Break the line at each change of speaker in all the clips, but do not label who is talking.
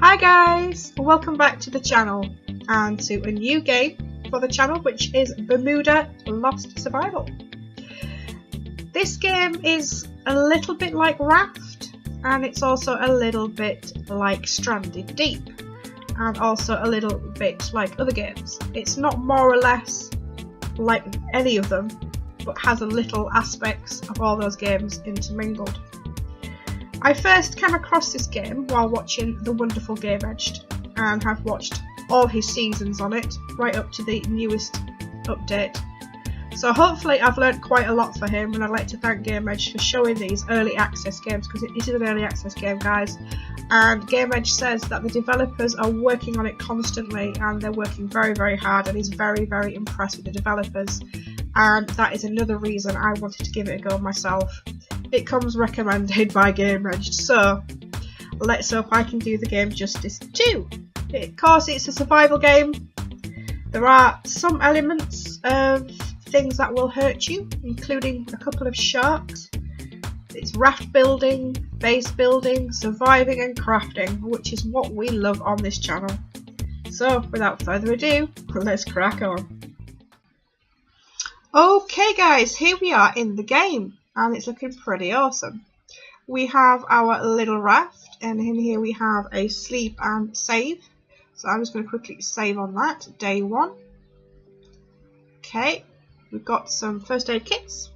Hi guys, welcome back to the channel and to a new game for the channel, which is Bermuda Lost Survival. This game is a little bit like Raft, and it's also a little bit like Stranded Deep, and also a little bit like other games. It's not more or less like any of them, but has a little aspects of all those games intermingled. I first came across this game while watching the wonderful Game Edged, and have watched all his seasons on it, right up to the newest update. So hopefully I've learnt quite a lot for him, and I'd like to thank Game Edged for showing these early access games, because it is an early access game, guys. And Game Edged says that the developers are working on it constantly, and they're working very, very hard, and he's very, very impressed with the developers. And that is another reason I wanted to give it a go myself. It comes recommended by Game Edged, so let's hope I can do the game justice too. Of course, it's a survival game. There are some elements of things that will hurt you, including a couple of sharks. It's raft building, base building, surviving and crafting, which is what we love on this channel. So without further ado, let's crack on. Okay guys, here we are in the game, and it's looking pretty awesome. We have our little raft, and in here we have a sleep and save. So I'm just going to quickly save on that, day 1. Okay, we've got some first aid kits,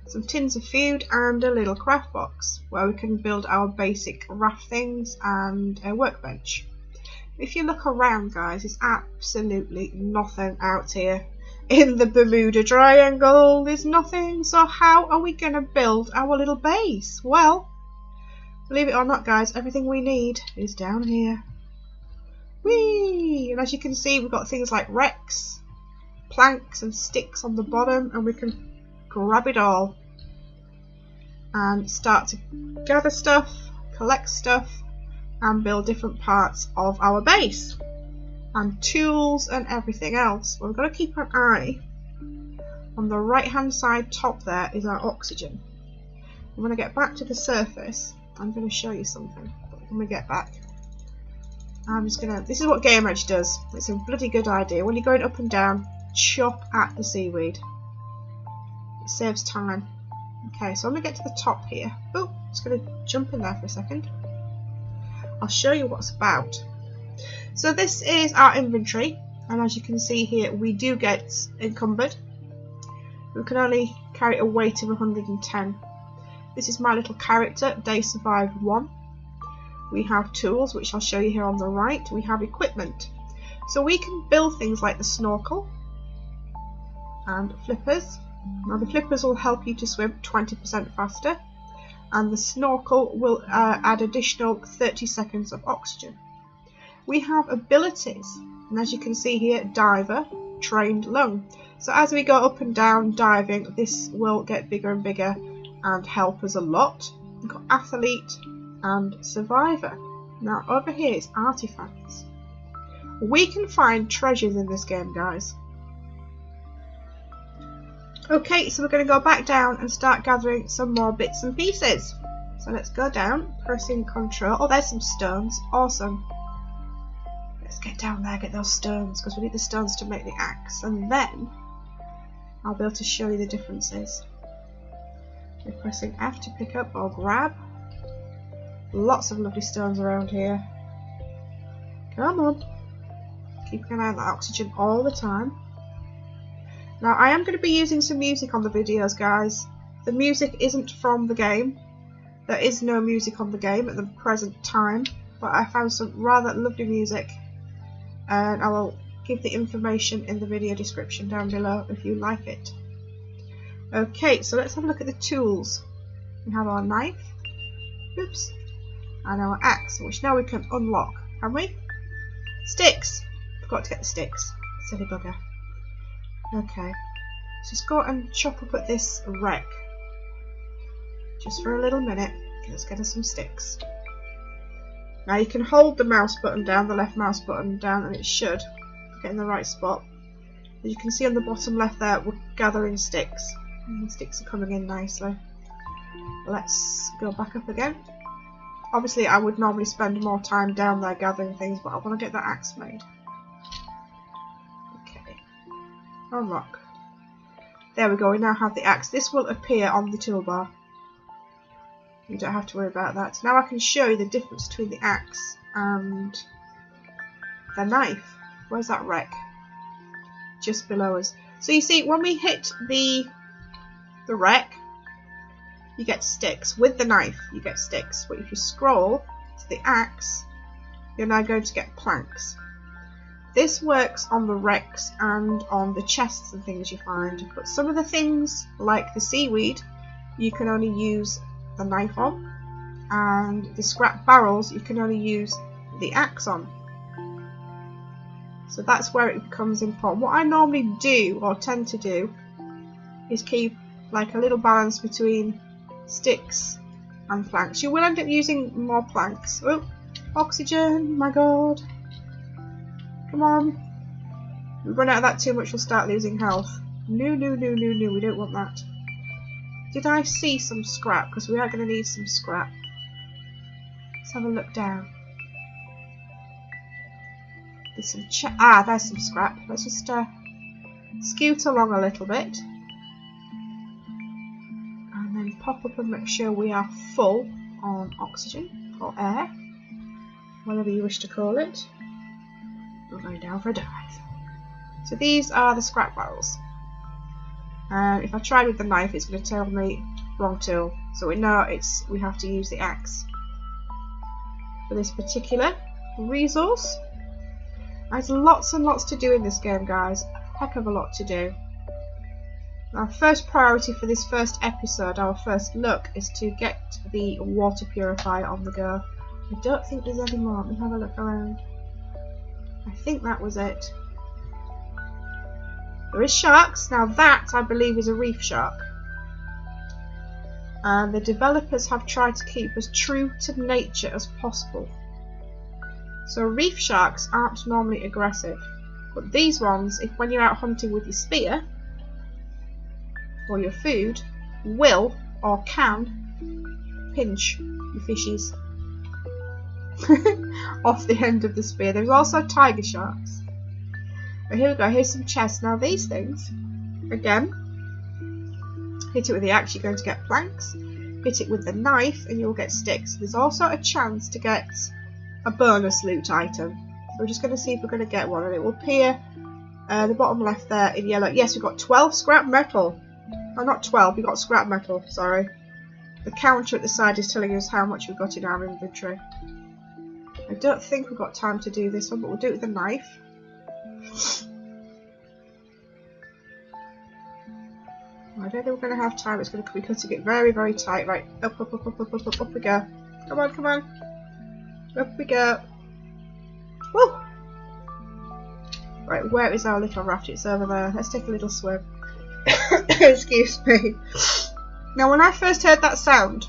some tins of food, and a little craft box where we can build our basic raft things and a workbench. If you look around guys, there's absolutely nothing out here. In the Bermuda Triangle, there's nothing, so how are we going to build our little base? Well, believe it or not guys, everything we need is down here. Whee! And as you can see, we've got things like wrecks, planks and sticks on the bottom, and we can grab it all and start to gather stuff, collect stuff, and build different parts of our base. And tools and everything else. Well, we've got to keep an eye on the right hand side top. There is our oxygen. When I get back to the surface, I'm going to show you something. But when we get back, I'm just going to, this is what Game Edge does. It's a bloody good idea. When you're going up and down, chop at the seaweed. It saves time. Okay, so when we get to the top here, oh, just going to jump in there for a second. I'll show you what it's about. So this is our inventory, and as you can see here, we do get encumbered. We can only carry a weight of 110. This is my little character, day survived 1. We have tools, which I'll show you here on the right. We have equipment. So we can build things like the snorkel and flippers. Now the flippers will help you to swim 20% faster, and the snorkel will add additional 30 seconds of oxygen. We have abilities, and as you can see here, diver, trained lung. So as we go up and down diving, this will get bigger and bigger and help us a lot. We've got athlete and survivor. Now over here is artifacts. We can find treasures in this game, guys. Okay, so we're going to go back down and start gathering some more bits and pieces. So let's go down, pressing control. Oh, there's some stones. Awesome. Let's get down there, get those stones, because we need the stones to make the axe, and then I'll be able to show you the differences. We're pressing F to pick up or grab. Lots of lovely stones around here. Come on. Keep an eye on the oxygen all the time. Now I am going to be using some music on the videos, guys. The music isn't from the game. There is no music on the game at the present time, but I found some rather lovely music, and I will give the information in the video description down below if you like it. Okay, so let's have a look at the tools. We have our knife, oops, and our axe, which now we can unlock, can we? Sticks! Forgot to get the sticks, silly bugger. Okay, let's just go and chop up at this wreck. Just for a little minute, let's get us some sticks. Now you can hold the mouse button down, the left mouse button down, and it should get in the right spot. As you can see on the bottom left there, we're gathering sticks. And the sticks are coming in nicely. Let's go back up again. Obviously I would normally spend more time down there gathering things, but I want to get that axe made. Okay. Unlock. There we go, we now have the axe. This will appear on the toolbar. You don't have to worry about that. Now I can show you the difference between the axe and the knife. Where's that wreck? Just below us. So you see, when we hit the wreck, you get sticks. With the knife, you get sticks. But if you scroll to the axe, you're now going to get planks. This works on the wrecks and on the chests and things you find. But some of the things, like the seaweed, you can only use the knife on. And the scrap barrels, you can only use the axe on. So that's where it becomes important. What I normally do, or tend to do, is keep like a little balance between sticks and planks. You will end up using more planks. Oh, oxygen, my god. Come on. If we run out of that too much, we'll start losing health. No, no, no, no, no, we don't want that. Did I see some scrap? Because we are going to need some scrap. Let's have a look down. There's some there's some scrap. Let's just scoot along a little bit. And then pop up and make sure we are full on oxygen or air. Whatever you wish to call it. We're going down for a dive. So these are the scrap barrels. If I try with the knife, it's going to tell me wrong tool. So we know we have to use the axe for this particular resource. There's lots and lots to do in this game, guys. A heck of a lot to do. Our first priority for this first episode, our first look, is to get the water purifier on the go. I don't think there's any more. Let me have a look around. I think that was it. There is sharks. Now that, I believe, is a reef shark. And the developers have tried to keep as true to nature as possible. So reef sharks aren't normally aggressive. But these ones, if when you're out hunting with your spear or your food, will or can pinch your fishies off the end of the spear. There's also tiger sharks. But here we go, here's some chests. Now these things, again, hit it with the axe, you're going to get planks. Hit it with the knife and you'll get sticks. There's also a chance to get a bonus loot item. So we're just going to see if we're going to get one, and it will appear the bottom left there in yellow. Yes, we've got 12 scrap metal. Oh, not 12, we've got scrap metal, sorry. The counter at the side is telling us how much we've got in our inventory. I don't think we've got time to do this one, but we'll do it with the knife. I don't think we're going to have time. It's going to be cutting it very, very tight. Right, up, up, up, up, up, up, up, up we go. Come on, come on. Up we go. Woo! Right, where is our little raft? It's over there. Let's take a little swim. Excuse me. Now, when I first heard that sound,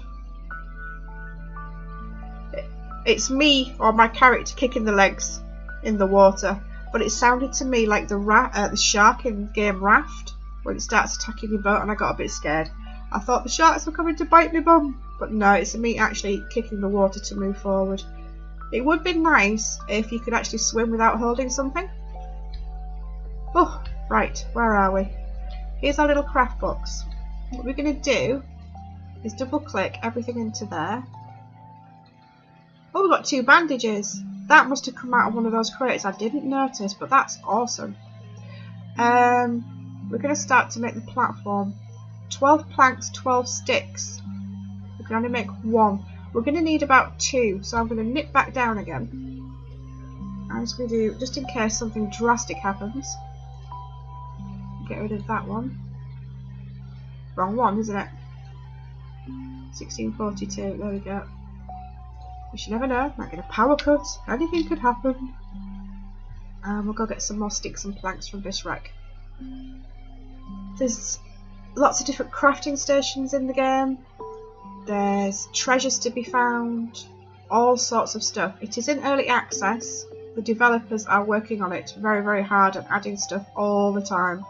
it's me or my character kicking the legs in the water, but it sounded to me like the shark in game Raft when it starts attacking your boat, and I got a bit scared. I thought the sharks were coming to bite me bum, but no, it's me actually kicking the water to move forward. It would be nice if you could actually swim without holding something. Oh, right, where are we? Here's our little craft box. What we're going to do is double click everything into there. Oh, we've got 2 bandages. That must have come out of one of those crates. I didn't notice, but that's awesome. We're going to start to make the platform. 12 planks, 12 sticks. We can only make 1. We're going to need about 2, so I'm going to nip back down again. I'm just going to do, just in case something drastic happens. Get rid of that one. Wrong one, isn't it? 1642, there we go. You should never know, might get a power cut, anything could happen. And we'll go get some more sticks and planks from this wreck. There's lots of different crafting stations in the game. There's treasures to be found, all sorts of stuff. It is in early access. The developers are working on it very, very hard and adding stuff all the time.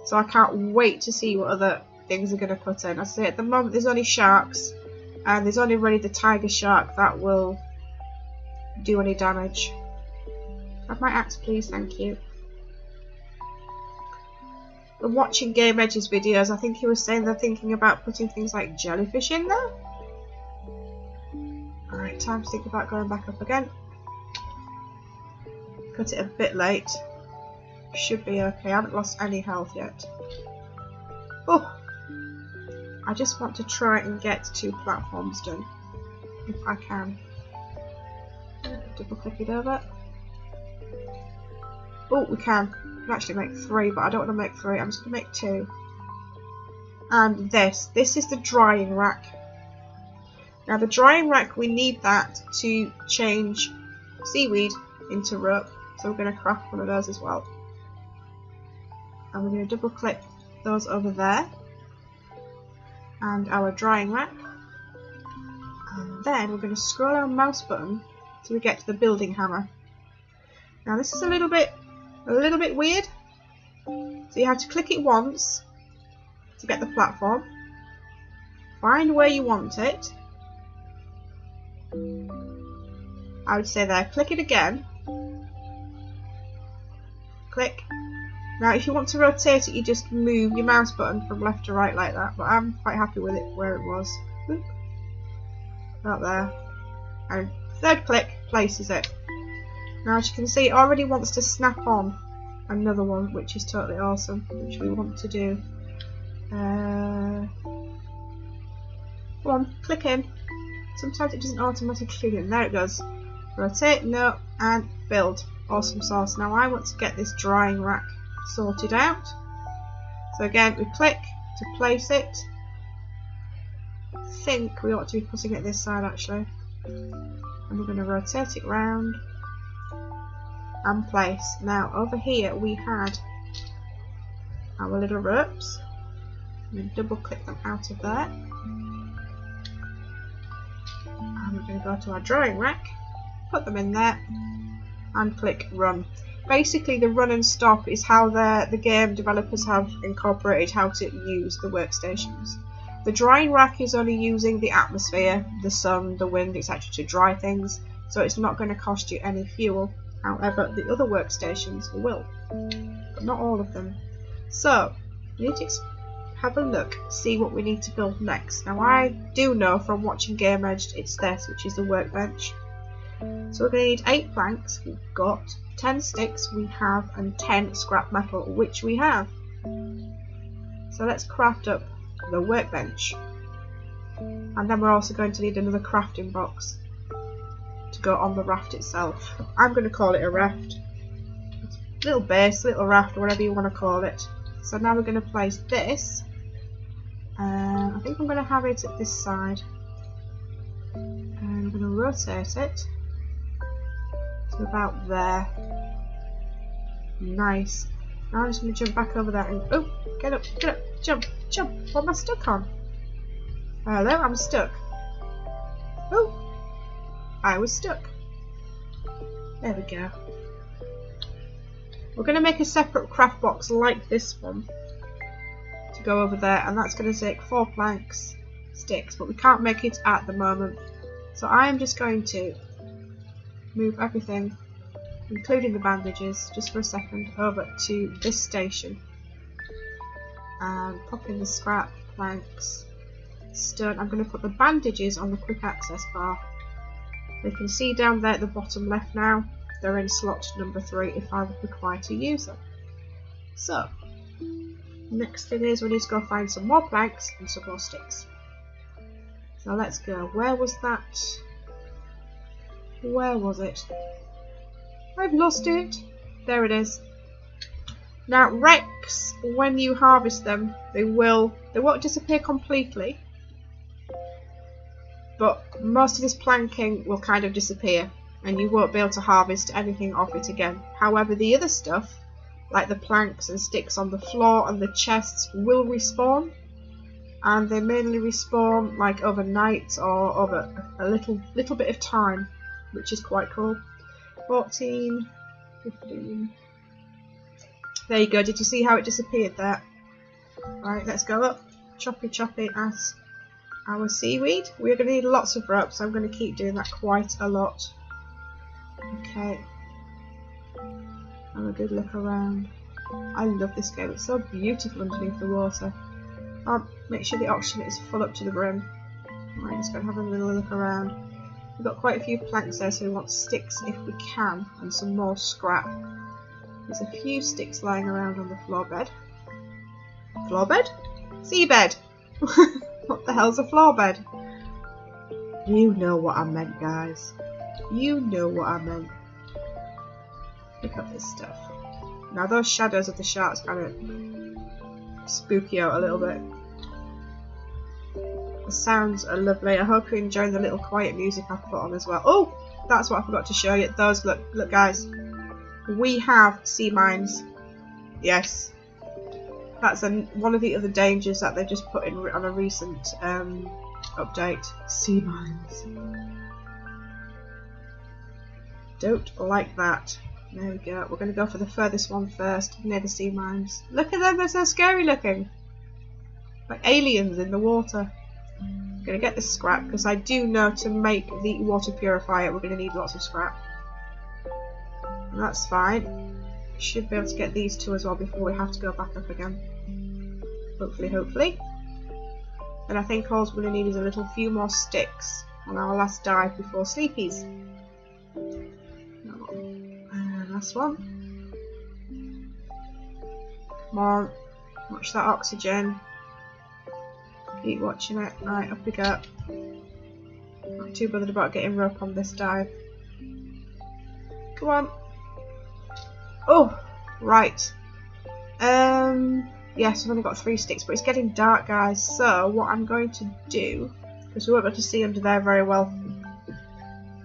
So I can't wait to see what other things are going to put in. As I say, at the moment there's only sharks and there's only really the tiger shark that will do any damage. Have my axe please, thank you. When watching Game Edge's videos, I think he was saying they're thinking about putting things like jellyfish in there. Alright, time to think about going back up again. Cut it a bit late. Should be okay, I haven't lost any health yet. Oh! I just want to try and get 2 platforms done, if I can. Double click it over. Oh, we can. We can actually make 3, but I don't want to make 3. I'm just going to make 2. And this is the drying rack. Now the drying rack, we need that to change seaweed into rope. So we're going to craft one of those as well. And we're going to double click those over there. And our drying rack. And then we're going to scroll our mouse button till we get to the building hammer. Now this is a little bit weird. So you have to click it once to get the platform. Find where you want it. I would say there. Click it again. Click. Now if you want to rotate it, you just move your mouse button from left to right like that, but I'm quite happy with it where it was. Oop. About there. And third click places it. Now as you can see, it already wants to snap on another one, which is totally awesome, which we want to do. Come on, click in. Sometimes it doesn't automatically click in. There it goes. Rotate, no, and build. Awesome sauce. Now I want to get this drying rack sorted out. So again, we click to place it. I think we ought to be putting it this side actually. And we're going to rotate it round and place. Now over here we had our little ropes. We double click them out of there. And we're going to go to our drying rack, put them in there, and click run. Basically the run and stop is how the game developers have incorporated how to use the workstations. The drying rack is only using the atmosphere, the sun, the wind, etc. to dry things, so it's not going to cost you any fuel. However, the other workstations will, but not all of them. So, we need to have a look, see what we need to build next. Now I do know from watching Game Edge it's this, which is the workbench. So we're going to need 8 planks, we've got 10 sticks, we have, and 10 scrap metal, which we have. So let's craft up the workbench. And then we're also going to need another crafting box to go on the raft itself. I'm going to call it a raft. Little base, little raft, or whatever you want to call it. So now we're going to place this. I think I'm going to have it at this side. And I'm going to rotate it to about there. Nice. Now I'm just going to jump back over that and oh, get up, jump, jump. What am I stuck on? Hello, I'm stuck. Oh, I was stuck. There we go. We're going to make a separate craft box like this one to go over there, and that's going to take 4 planks, sticks, but we can't make it at the moment. So I'm just going to move everything, including the bandages, just for a second, over to this station. And pop in the scrap, planks, stone. I'm going to put the bandages on the quick access bar. You can see down there at the bottom left now, they're in slot number 3 if I require to use them. So, next thing is we need to go find some more planks and some more sticks. So let's go. Where was that? Where was it? I've lost it. There it is. Now wrecks, when you harvest them, they won't disappear completely, but most of this planking will kind of disappear and you won't be able to harvest anything off it again. However, the other stuff, like the planks and sticks on the floor and the chests, will respawn, and they mainly respawn like overnight or over a little bit of time, which is quite cool. 14, 15. There you go. Did you see how it disappeared there? Right, let's go up. Choppy choppy ass. our seaweed. We're going to need lots of rope, so I'm going to keep doing that quite a lot. Okay. Have a good look around. I love this game. It's so beautiful underneath the water. I'll make sure the oxygen is full up to the brim. Right, just going to have a little look around. We've got quite a few planks there, so we want sticks if we can, and some more scrap. There's a few sticks lying around on the floor bed. Floor bed? Seabed! What the hell's a floor bed? You know what I meant, guys. You know what I meant. Pick up this stuff. Now those shadows of the sharks kind of spook you out a little bit. The sounds are lovely. I hope you're enjoying the little quiet music I've put on as well. Oh! That's what I forgot to show you. Those, look guys. We have sea mines. Yes. That's one of the other dangers that they've just put in on a recent update. Sea mines. Don't like that. There we go. We're going to go for the furthest one first, near the sea mines. Look at them, they're so scary looking. Like aliens in the water. I'm going to get this scrap, because I do know to make the water purifier we're going to need lots of scrap. And that's fine. Should be able to get these two as well before we have to go back up again. Hopefully. And I think all we're going to need is a little few more sticks on our last dive before sleepies. Last one. Come on. Watch that oxygen. Keep watching it. Right, up we go. Not too bothered about getting rope on this dive. Come on. Oh, right. Yes, I've only got 3 sticks, but it's getting dark, guys. So what I'm going to do, because we won't be able to see under there very well,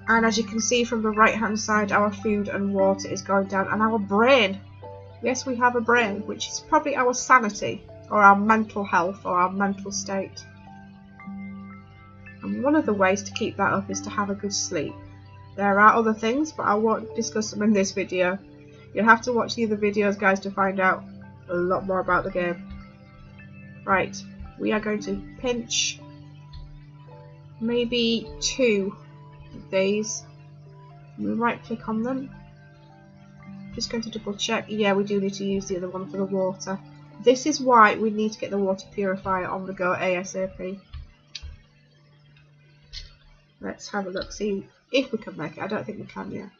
and as you can see from the right hand side, our food and water is going down, and our brain. Yes, we have a brain, which is probably our sanity, or our mental health, or our mental state. And one of the ways to keep that up is to have a good sleep. There are other things, but I won't discuss them in this video. You'll have to watch the other videos, guys, to find out a lot more about the game. Right, we are going to pinch maybe 2 of these. We right click on them. Just going to double check. Yeah, we do need to use the other one for the water. This is why we need to get the water purifier on the go ASAP. Let's have a look, see if we can make it. I don't think we can yet.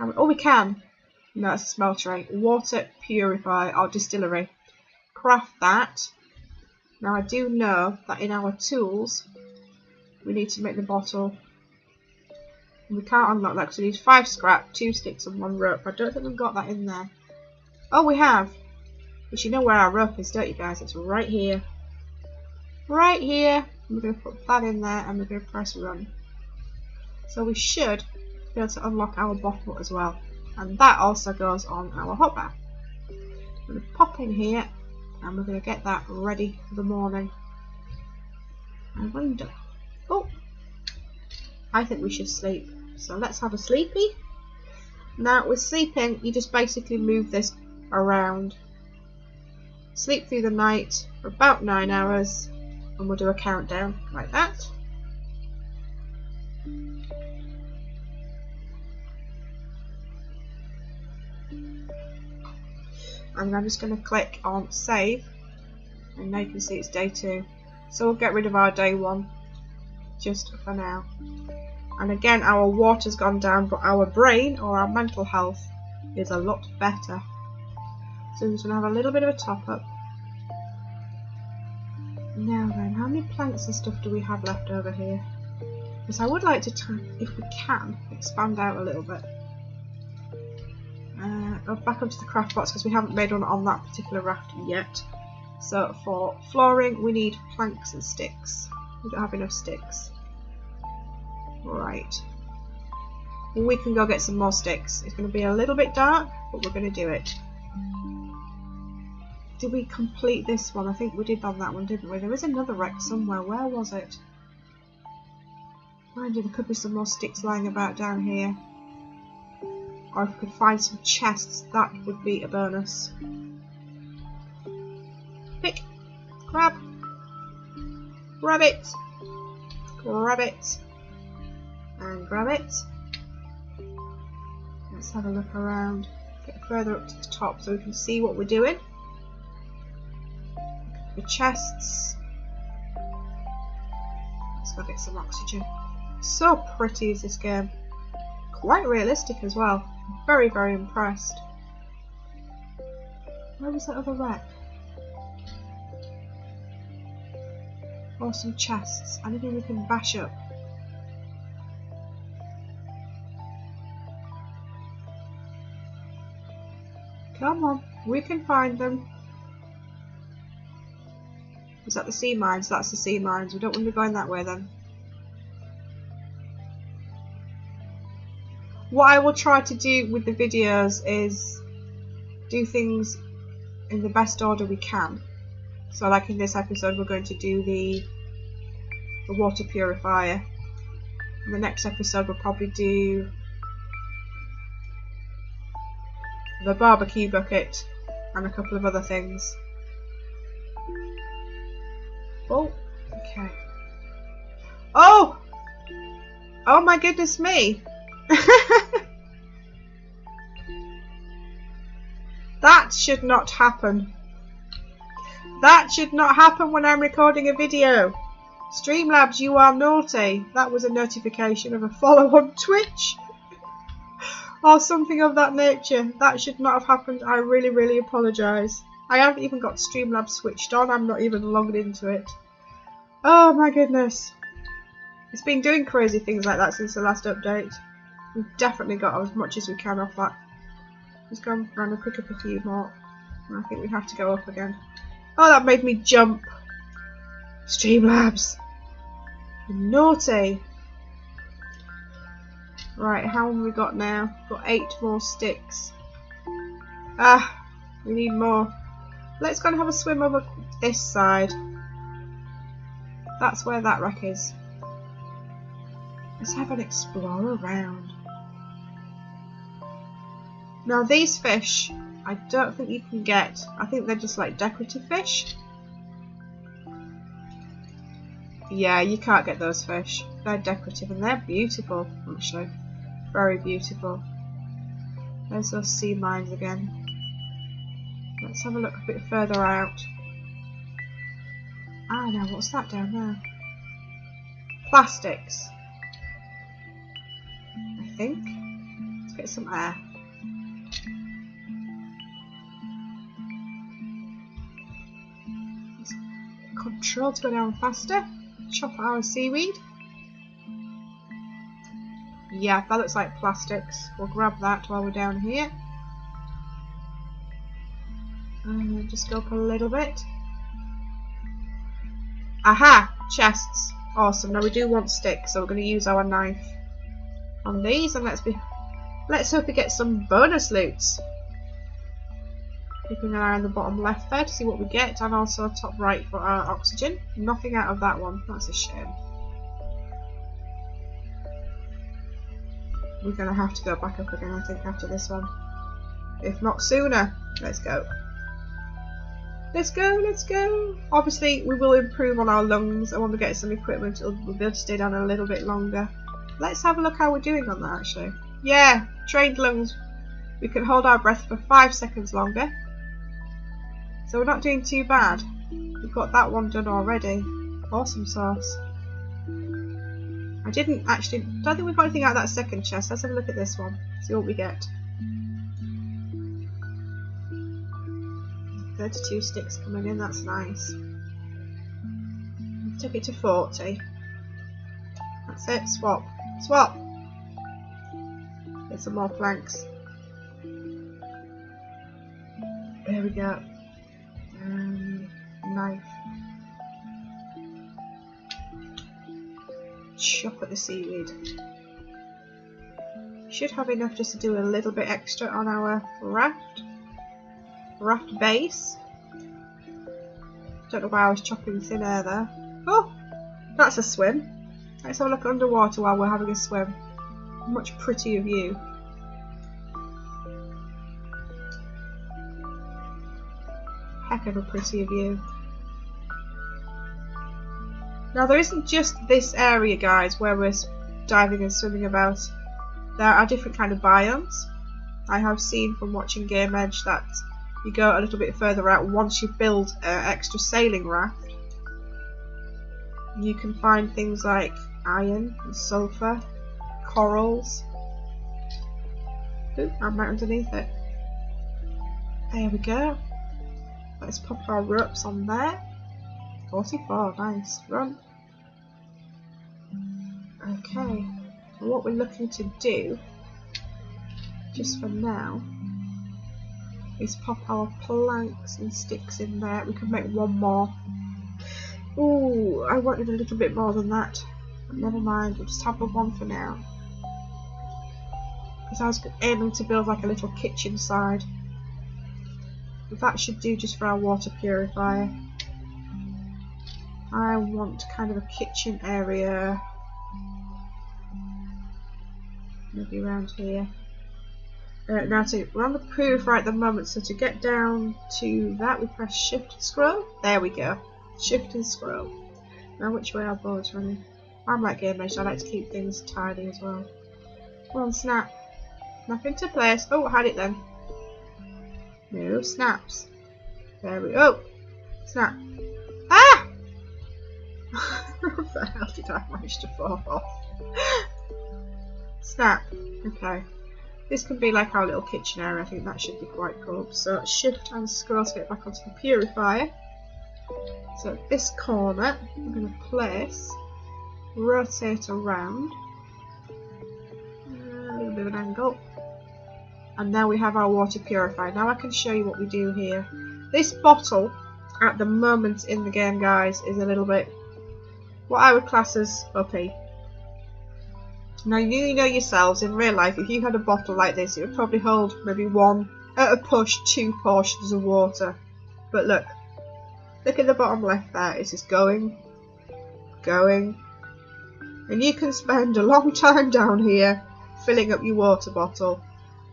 Oh, we can. No, it's a smeltery. Water purifier or distillery. Craft that. Now I do know that in our tools we need to make the bottle. We can't unlock that because we need 5 scrap, 2 sticks and 1 rope. I don't think we've got that in there. Oh, we have. But you know where our rope is, don't you guys? It's right here. Right here. We're going to put that in there and we're going to press run. So we should be able to unlock our bottle as well. And that also goes on our hot bath. I'm going to pop in here and we're going to get that ready for the morning. I wonder. Oh! I think we should sleep. So let's have a sleepy. Now with sleeping, you just basically move this around. Sleep through the night for about 9 hours. And we'll do a countdown like that. And I'm just going to click on save, and now you can see it's day 2. So we'll get rid of our day 1 just for now. And again, our water's gone down, but our brain or our mental health is a lot better. So we're just going to have a little bit of a top up. Now then, how many planks and stuff do we have left over here? Because I would like to, if we can, expand out a little bit. Go back up to the craft box because we haven't made one on that particular raft yet. So for flooring, we need planks and sticks. We don't have enough sticks. Right. We can go get some more sticks. It's going to be a little bit dark, but we're going to do it. Did we complete this one? I think we did on that one, didn't we? There is another wreck somewhere. Where was it? Mind you, there could be some more sticks lying about down here. Or if we could find some chests, that would be a bonus. Pick! Grab! Grab it. Grab it. And grab it. Let's have a look around. Get further up to the top so we can see what we're doing. The chests. Let's go get some oxygen. So pretty is this game. Quite realistic as well. Very, very impressed. Where was that other wreck? Or some chests. Anything we can bash up. Come on, we can find them. Is that the sea mines? That's the sea mines. We don't want to be going that way then. What I will try to do with the videos is do things in the best order we can. So like in this episode we're going to do the water purifier. In the next episode we'll probably do the barbecue bucket and a couple of other things. Oh, okay. Oh! Oh my goodness me! That should not happen. That should not happen when I'm recording a video. Streamlabs, you are naughty. That was a notification of a follow on Twitch. Or something of that nature. That should not have happened. I really, really apologise. I haven't even got Streamlabs switched on. I'm not even logged into it. Oh my goodness. It's been doing crazy things like that since the last update. We've definitely got as much as we can off that. Let's go around and pick up a few more. I think we have to go up again. Oh, that made me jump. Streamlabs. Naughty. Right, how many have we got now? We've got 8 more sticks. Ah, we need more. Let's go and have a swim over this side. That's where that wreck is. Let's have an explore around. Now these fish, I don't think you can get. I think they're just like decorative fish. Yeah, you can't get those fish. They're decorative and they're beautiful, actually. Very beautiful. There's those sea mines again. Let's have a look a bit further out. Ah, now what's that down there? Plastics. I think. Let's get some air. Let's control to go down faster. Chop our seaweed. Yeah, that looks like plastics. We'll grab that while we're down here. And just go up a little bit. Aha! Chests. Awesome. Now we do want sticks, so we're going to use our knife on these, and let's hope we get some bonus loots. Keeping an eye on the bottom left there to see what we get, and also top right for our oxygen. Nothing out of that one. That's a shame. We're going to have to go back up again, I think, after this one. If not sooner. Let's go. Let's go, let's go. Obviously, we will improve on our lungs, and when we get some equipment, we'll be able to stay down a little bit longer. Let's have a look how we're doing on that, actually. Yeah, trained lungs. We can hold our breath for 5 seconds longer. So we're not doing too bad. We've got that one done already. Awesome sauce. I don't think we've got anything out of that second chest. Let's have a look at this one. See what we get. 32 sticks coming in, that's nice. Took it to 40. That's it, swap. Swap! Get some more planks. There we go. Knife. Chop at the seaweed. Should have enough just to do a little bit extra on our raft base. Don't know why I was chopping thin air there. Oh, that's a swim. Let's have a look underwater while we're having a swim. Much prettier view. Heck of a prettier view. Now there isn't just this area, guys, where we're diving and swimming about. There are different kind of biomes. I have seen from watching Game Edge that you go a little bit further out once you build an extra sailing raft. You can find things like iron and sulfur, corals. Ooh, I'm right underneath it. There we go. Let's pop our ropes on there. 44, nice. Run. Okay, and what we're looking to do, just for now, is pop our planks and sticks in there. We could make one more. Ooh, I wanted a little bit more than that. But never mind, we'll just have the one for now. Because I was aiming to build like a little kitchen side. But that should do just for our water purifier. I want kind of a kitchen area. Maybe around here. Now we're on the purifier at the moment, so to get down to that we press shift and scroll. There we go. Shift and scroll. Now which way our board's running? I'm like Game Edge, I like to keep things tidy as well. Come on, snap. Snap into place. Oh, I had it then. No, snaps. There we go. Snap. Ah! What the hell did I manage to fall off? Snap. Okay. This can be like our little kitchen area. I think that should be quite cool. So shift and scroll to get back onto the purifier. So at this corner, I'm going to place, rotate around, a little bit of an angle, and now we have our water purifier. Now I can show you what we do here. This bottle, at the moment in the game, guys, is a little bit what I would class as uppy. Now you know yourselves, in real life, if you had a bottle like this, it would probably hold maybe one, at a push, 2 portions of water. But look at the bottom left there, it's just going, and you can spend a long time down here filling up your water bottle.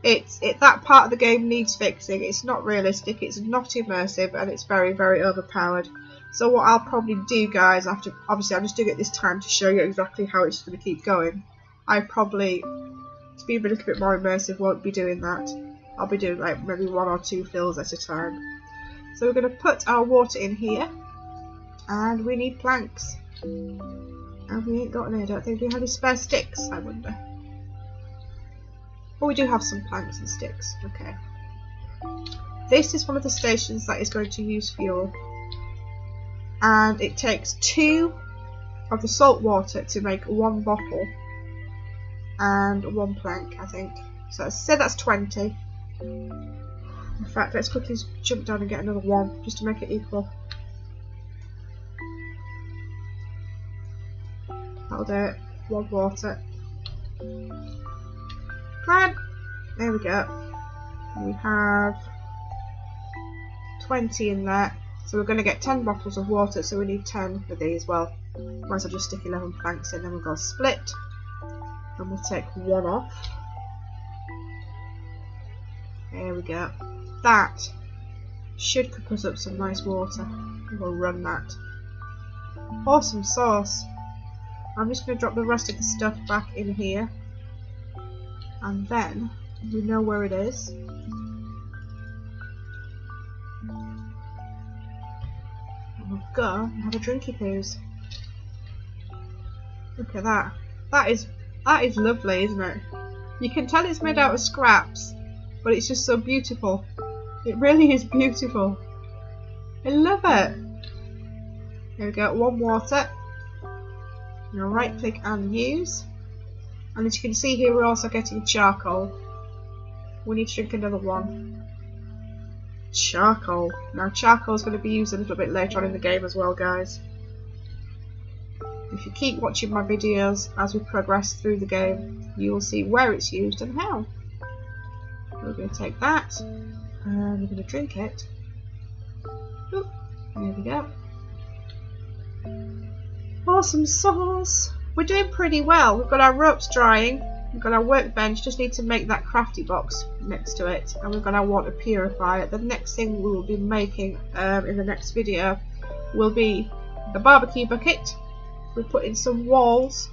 That part of the game needs fixing. It's not realistic, it's not immersive, and it's very, very overpowered. So what I'll probably do, guys, after, obviously I'm just doing it this time to show you exactly how it's going to keep going. I probably, to be a little bit more immersive, won't be doing that. I'll be doing like maybe 1 or 2 fills at a time. So we're going to put our water in here, and we need planks. And we ain't got any, I don't think. Do we have any spare sticks, I wonder? Oh, we do have some planks and sticks, okay. This is one of the stations that is going to use fuel. And it takes 2 of the salt water to make 1 bottle. And 1 plank, I think. So let's say that's 20. In fact, let's quickly jump down and get another 1 just to make it equal. That'll do it. 1 water. Come on! There we go. We have 20 in there. So we're going to get 10 bottles of water, so we need 10 for these. Well, might as well just stick 11 planks in, then we'll go split. And we'll take 1 off. There we go. That should cook us up some nice water. We'll run that. Awesome sauce. I'm just going to drop the rest of the stuff back in here. And then we know where it is. And we'll go and have a drinky poos. Look at that. That is lovely, isn't it? You can tell it's made out of scraps, but it's just so beautiful. It really is beautiful. I love it. There we go, 1 water. Now right click and use. And as you can see here, we're also getting charcoal. We need to drink another 1. Charcoal. Now charcoal is going to be used a little bit later on in the game as well, guys. If you keep watching my videos as we progress through the game, you will see where it's used and how. We're going to take that and we're going to drink it. Oop, there we go. Awesome sauce. We're doing pretty well. We've got our ropes drying, we've got our workbench, just need to make that crafty box next to it, and we've got our water purifier. The next thing we will be making in the next video will be the barbecue bucket, We're putting some walls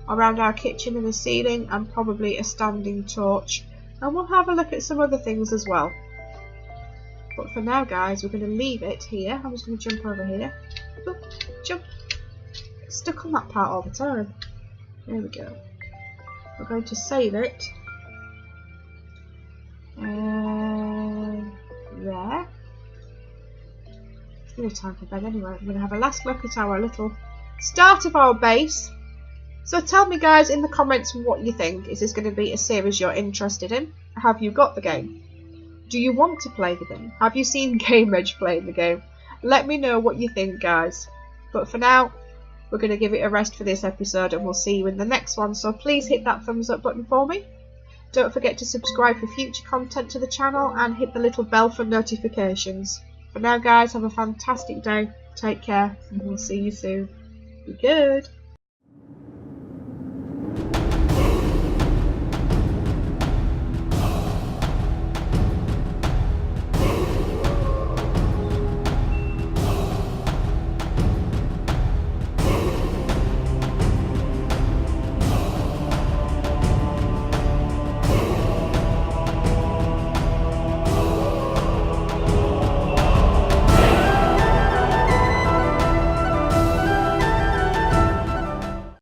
around our kitchen and the ceiling, and probably a standing torch, and we'll have a look at some other things as well. But for now, guys, we're going to leave it here. I'm just going to jump over here. Oop, jump. Stuck on that part all the time. There we go. We're going to save it. There. It's nearly time for bed anyway. I'm going to have a last look at our little start of our base. So tell me, guys, in the comments what you think. Is this going to be a series you're interested in? Have you got the game? Do you want to play the game? Have you seen Game Edge playing the game? Let me know what you think, guys. But for now, we're going to give it a rest for this episode, and we'll see you in the next one. So please hit that thumbs up button for me. Don't forget to subscribe for future content to the channel, and hit the little bell for notifications. For now, guys, have a fantastic day. Take care, and we'll see you soon. Be good.